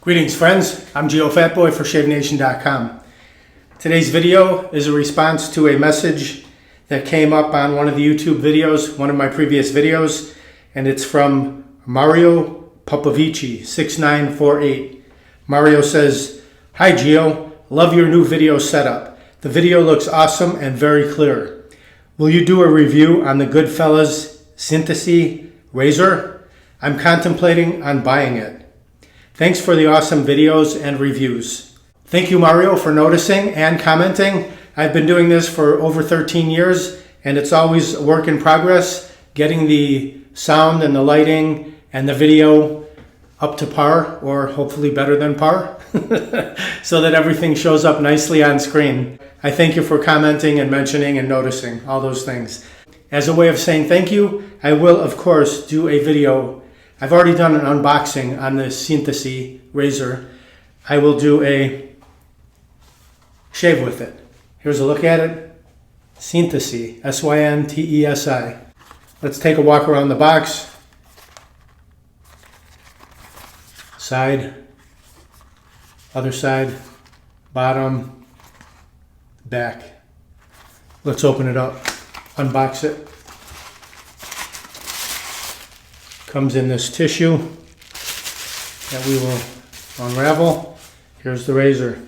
Greetings friends, I'm Geofatboy for ShaveNation.com. Today's video is a response to a message that came up on one of the YouTube videos, one of my previous videos, and it's from Mario Popovici 6948. Mario says, "Hi Geo, love your new video setup. The video looks awesome and very clear. Will you do a review on the Goodfellas Syntesi razor? I'm contemplating on buying it. Thanks for the awesome videos and reviews." Thank you, Mario, for noticing and commenting. I've been doing this for over 13 years, and it's always a work in progress, getting the sound and the lighting and the video up to par, or hopefully better than par, so that everything shows up nicely on screen. I thank you for commenting and mentioning and noticing all those things. As a way of saying thank you, I will, of course, do a video. I've already done an unboxing on the Syntesi razor. I will do a shave with it. Here's a look at it. Syntesi, S-Y-N-T-E-S-I. Let's take a walk around the box. Side, other side, bottom, back. Let's open it up, unbox it. Comes in this tissue that we will unravel. Here's the razor.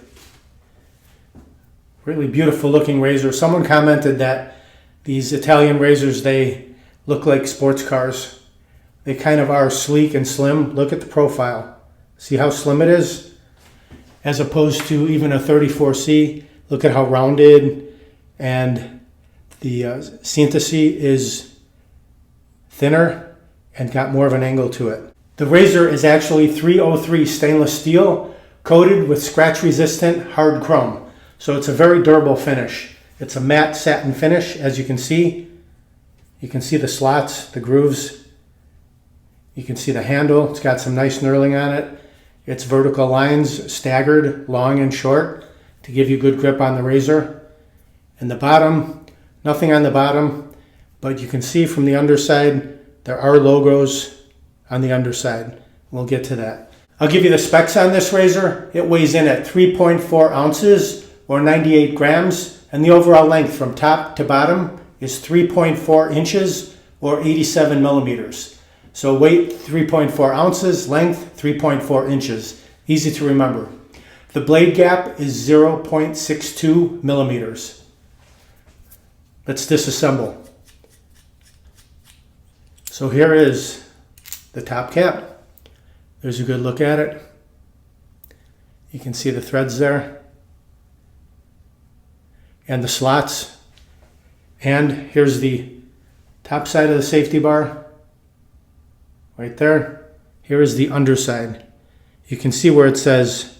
Really beautiful looking razor. Someone commented that these Italian razors, they look like sports cars. They kind of are sleek and slim. Look at the profile. See how slim it is? As opposed to even a 34C. Look at how rounded, and the Syntesi is thinner and got more of an angle to it. The razor is actually 303 stainless steel coated with scratch resistant hard chrome. So it's a very durable finish. It's a matte satin finish, as you can see. You can see the slots, the grooves. You can see the handle. It's got some nice knurling on it. It's vertical lines, staggered, long and short, to give you good grip on the razor. And the bottom, nothing on the bottom, but you can see from the underside, there are logos on the underside. We'll get to that. I'll give you the specs on this razor. It weighs in at 3.4 ounces or 98 grams, and the overall length from top to bottom is 3.4 inches or 87 millimeters. So weight 3.4 ounces, length 3.4 inches. Easy to remember. The blade gap is 0.62 millimeters. Let's disassemble. So here is the top cap. There's a good look at it. You can see the threads there and the slots. And here's the top side of the safety bar right there. Here is the underside. You can see where it says,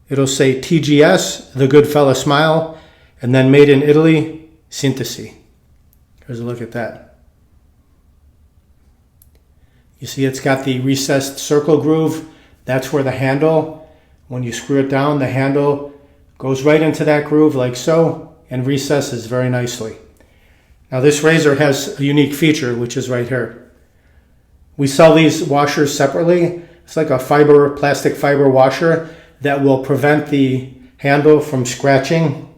it'll say TGS, the Goodfellas smile, and then made in Italy, Syntesi. Here's a look at that. You see it's got the recessed circle groove. That's where the handle, when you screw it down, the handle goes right into that groove like so and recesses very nicely. Now this razor has a unique feature, which is right here. We sell these washers separately. It's like a plastic fiber washer that will prevent the handle from scratching.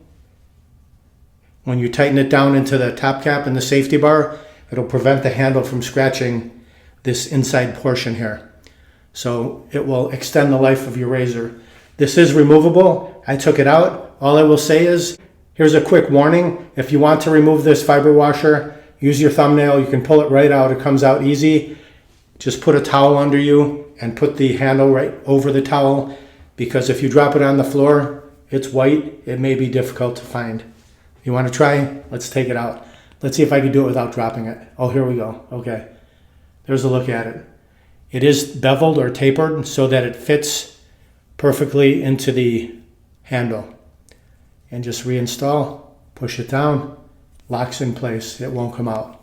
When you tighten it down into the top cap and the safety bar, it'll prevent the handle from scratching this inside portion here. So it will extend the life of your razor. This is removable. I took it out. All I will say is, here's a quick warning. If you want to remove this fiber washer, use your thumbnail. You can pull it right out. It comes out easy. Just put a towel under you and put the handle right over the towel, because if you drop it on the floor, it's white. It may be difficult to find. You want to try? Let's take it out. Let's see if I can do it without dropping it. Oh, here we go. Okay. There's a look at it. It is beveled or tapered so that it fits perfectly into the handle. And just reinstall, push it down, locks in place. It won't come out.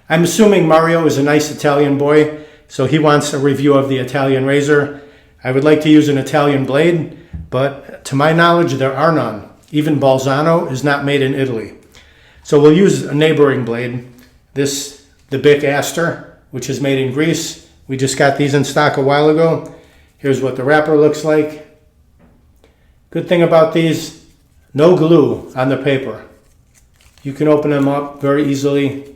I'm assuming Mario is a nice Italian boy, so he wants a review of the Italian razor. I would like to use an Italian blade, but to my knowledge, there are none. Even Balzano is not made in Italy. So we'll use a neighboring blade. The Bic Astor, which is made in Greece. We just got these in stock a while ago. Here's what the wrapper looks like. Good thing about these, no glue on the paper. You can open them up very easily,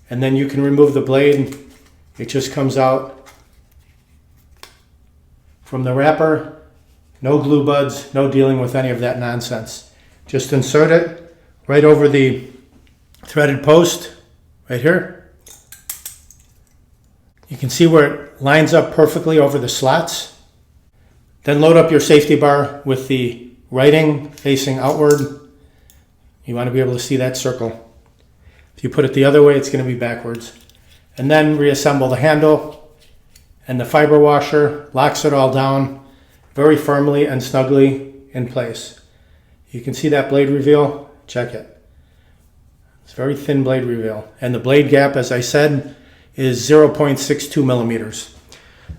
and then you can remove the blade. It just comes out from the wrapper. No glue buds, no dealing with any of that nonsense. Just insert it right over the threaded post, right here. You can see where it lines up perfectly over the slots. Then load up your safety bar with the writing facing outward. You want to be able to see that circle. If you put it the other way, it's going to be backwards. And then reassemble the handle, and the fiber washer locks it all down very firmly and snugly in place. You can see that blade reveal. Check it. It's a very thin blade reveal. And the blade gap, as I said, is 0.62 millimeters.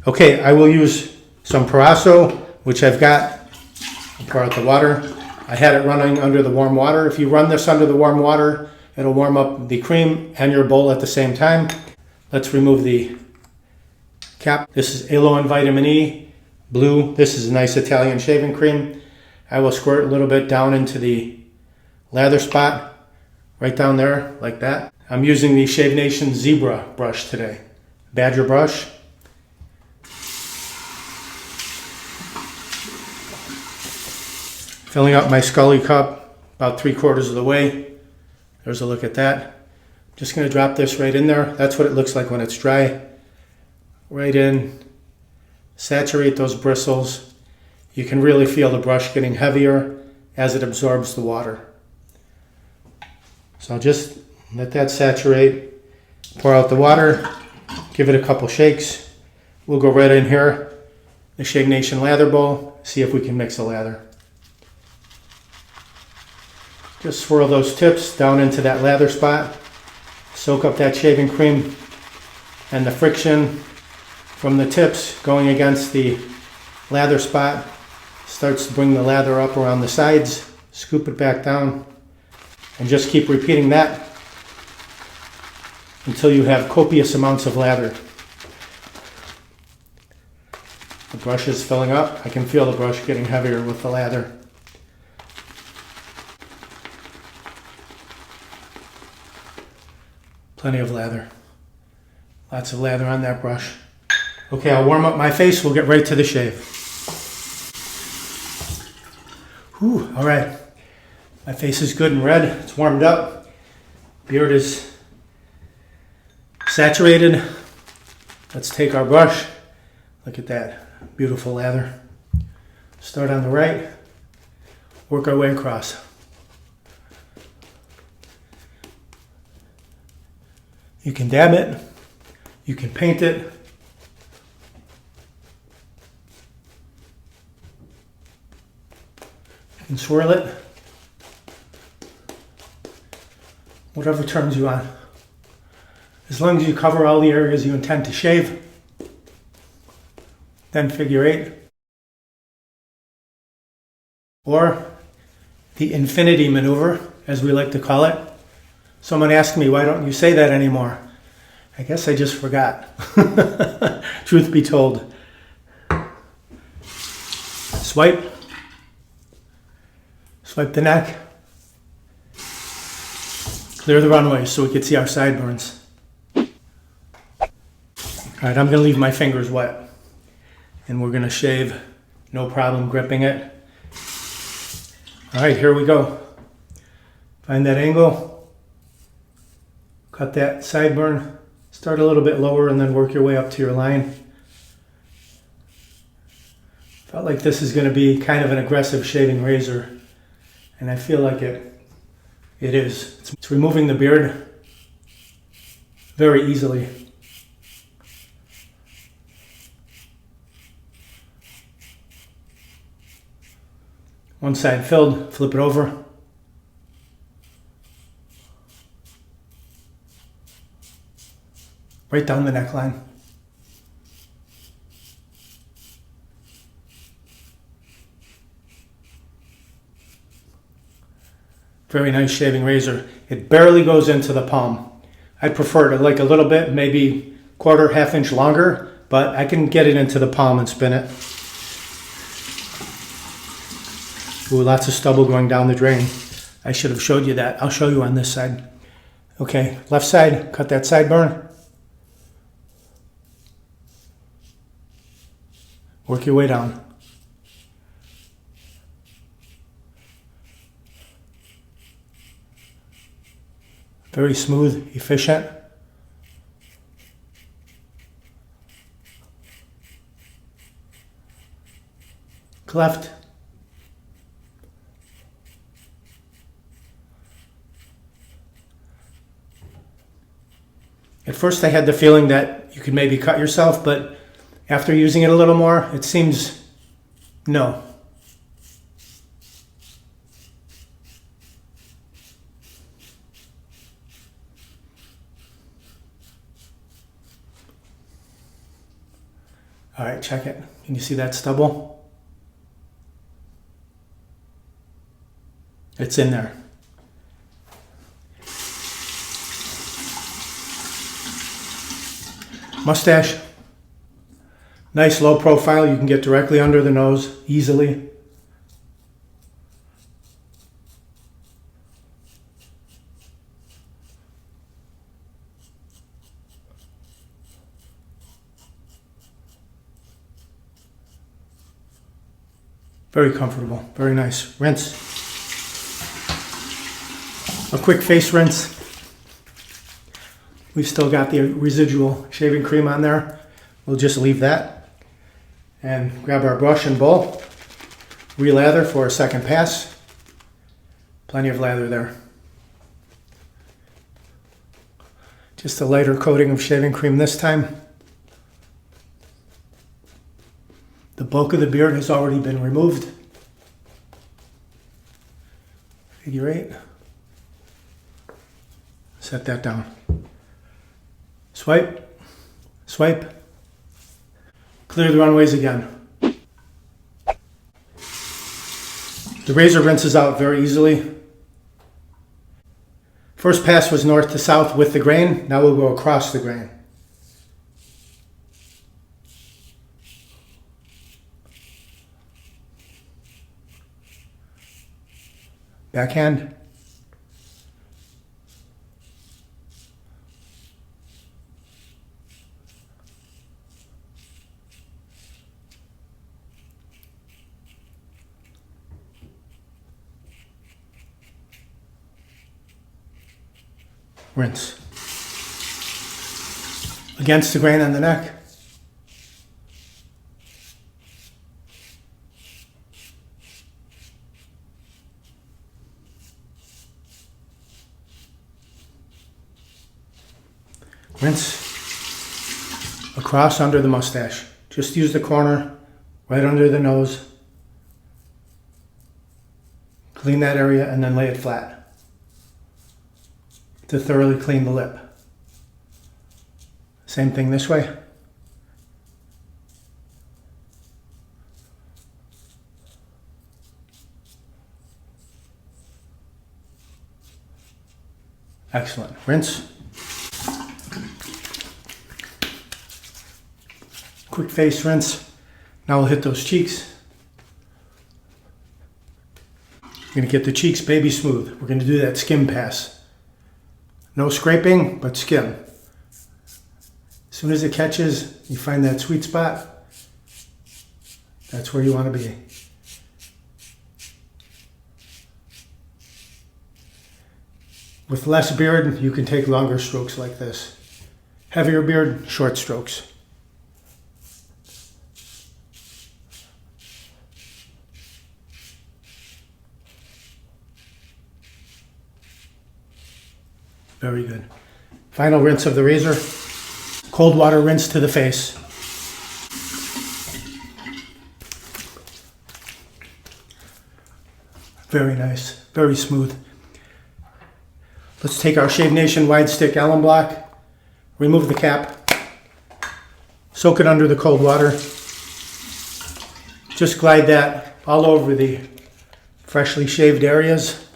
Okay, I will use some Parasso, which I've got. I'll pour out the water. I had it running under the warm water. If you run this under the warm water, it'll warm up the cream and your bowl at the same time. Let's remove the cap. This is Aloe and Vitamin E Blue. This is a nice Italian shaving cream. I will squirt a little bit down into the lather spot, right down there, like that. I'm using the Shave Nation Zebra brush today, Badger brush. Filling up my Scully cup about 3/4 of the way. There's a look at that. Just going to drop this right in there. That's what it looks like when it's dry. Right in. Saturate those bristles. You can really feel the brush getting heavier as it absorbs the water. So just let that saturate. Pour out the water. Give it a couple shakes. We'll go right in here, the Shave Nation lather bowl. See if we can mix a lather. Just swirl those tips down into that lather spot. Soak up that shaving cream, and the friction from the tips going against the lather spot starts to bring the lather up around the sides. Scoop it back down, and just keep repeating that until you have copious amounts of lather. The brush is filling up. I can feel the brush getting heavier with the lather. Plenty of lather. Lots of lather on that brush. Okay, I'll warm up my face. We'll get right to the shave. Whew, all right. My face is good and red. It's warmed up. Beard is saturated. Let's take our brush. Look at that. Beautiful lather. Start on the right. Work our way across. You can dab it, you can paint it, you can swirl it, whatever turns you on. As long as you cover all the areas you intend to shave, then figure 8. Or the infinity maneuver, as we like to call it. Someone asked me, why don't you say that anymore? I guess I just forgot. Truth be told. Swipe. Swipe the neck. Clear the runway so we can see our sideburns. All right, I'm going to leave my fingers wet. And we're going to shave, no problem gripping it. All right, here we go. Find that angle. Cut that sideburn, start a little bit lower and then work your way up to your line. Felt like this is going to be kind of an aggressive shaving razor, and I feel like it is. It's removing the beard very easily. One side filled, flip it over. Right down the neckline. Very nice shaving razor. It barely goes into the palm. I prefer it like a little bit, maybe quarter, half inch longer, but I can get it into the palm and spin it. Ooh, lots of stubble going down the drain. I should have showed you that. I'll show you on this side. Okay, left side, cut that sideburn. Work your way down. Very smooth, efficient. Cleft. At first I had the feeling that you could maybe cut yourself, but after using it a little more, it seems no. All right, check it. Can you see that stubble? It's in there. Mustache. Nice low profile. You can get directly under the nose easily. Very comfortable, very nice. Rinse. A quick face rinse. We've still got the residual shaving cream on there. We'll just leave that and grab our brush and bowl. Re-lather for a second pass. Plenty of lather there. Just a lighter coating of shaving cream this time. The bulk of the beard has already been removed. Figure 8. Set that down. Swipe, swipe. Clear the runways again. The razor rinses out very easily. First pass was north to south with the grain. Now we'll go across the grain. Backhand. Rinse. Against the grain on the neck. Rinse across under the mustache. Just use the corner right under the nose. Clean that area and then lay it flat to thoroughly clean the lip. Same thing this way. Excellent. Rinse. Quick face rinse. Now we'll hit those cheeks. We're going to get the cheeks baby smooth. We're going to do that skim pass. No scraping, but skim. As soon as it catches, you find that sweet spot. That's where you want to be. With less beard, you can take longer strokes like this. Heavier beard, short strokes. Very good. Final rinse of the razor. Cold water rinse to the face. Very nice, very smooth. Let's take our Shave Nation wide stick alum block, remove the cap, soak it under the cold water. Just glide that all over the freshly shaved areas.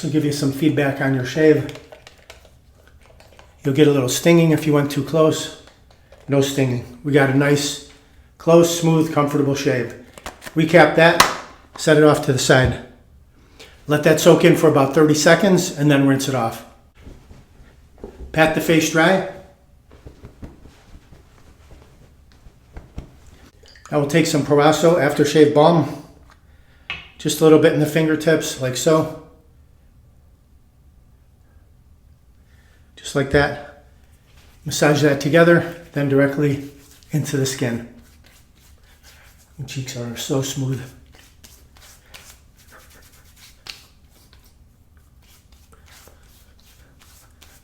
This will give you some feedback on your shave. You'll get a little stinging if you went too close. no stinging. We got a nice, close, smooth, comfortable shave. Recap that, set it off to the side. Let that soak in for about 30 seconds and then rinse it off. Pat the face dry. I will take some Proraso aftershave balm, just a little bit in the fingertips, like so. Just like that. Massage that together, then directly into the skin. The cheeks are so smooth.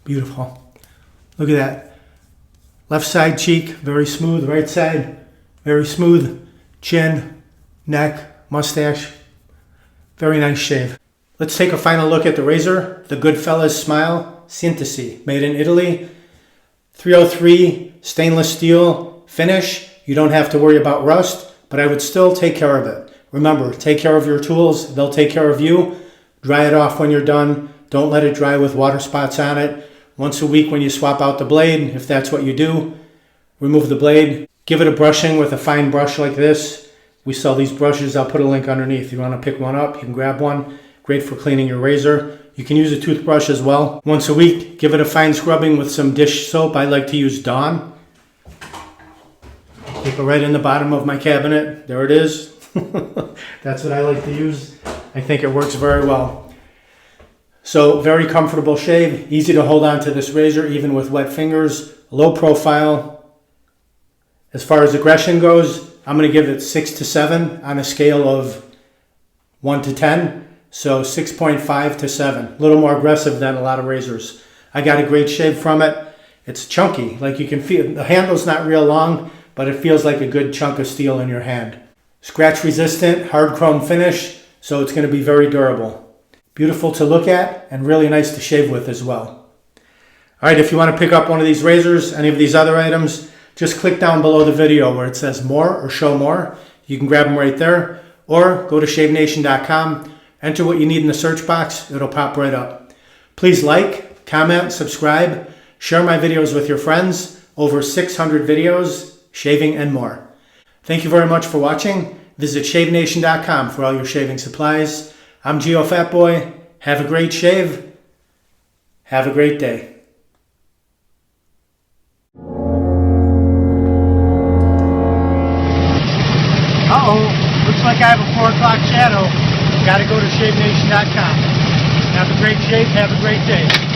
Beautiful. Look at that. Left side cheek, very smooth. Right side, very smooth. Chin, neck, mustache. Very nice shave. Let's take a final look at the razor. The Goodfellas Smile Syntesi, made in Italy. 303 stainless steel finish. You don't have to worry about rust, but I would still take care of it. Remember, take care of your tools. They'll take care of you. Dry it off when you're done. Don't let it dry with water spots on it. Once a week when you swap out the blade, if that's what you do, remove the blade. Give it a brushing with a fine brush like this. We sell these brushes. I'll put a link underneath. If you want to pick one up, you can grab one. Great for cleaning your razor. You can use a toothbrush as well. Once a week, give it a fine scrubbing with some dish soap. I like to use Dawn. Keep it right in the bottom of my cabinet. There it is. That's what I like to use. I think it works very well. So very comfortable shave. Easy to hold on to this razor even with wet fingers. Low profile. As far as aggression goes, I'm going to give it 6 to 7 on a scale of 1 to 10. So 6.5 to 7. A little more aggressive than a lot of razors. I got a great shave from it. It's chunky. Like you can feel, the handle's not real long, but it feels like a good chunk of steel in your hand. Scratch resistant, hard chrome finish, so it's going to be very durable. Beautiful to look at and really nice to shave with as well. All right, if you want to pick up one of these razors, any of these other items, just click down below the video where it says more or show more. You can grab them right there, or go to shavenation.com, enter what you need in the search box, it'll pop right up. Please like, comment, subscribe, share my videos with your friends. Over 600 videos, shaving and more. Thank you very much for watching. Visit shavenation.com for all your shaving supplies. I'm Geofatboy. Have a great shave. Have a great day. Uh-oh, looks like I have a 4 o'clock shadow. Got to go to shavenation.com. Have a great shave. Have a great day.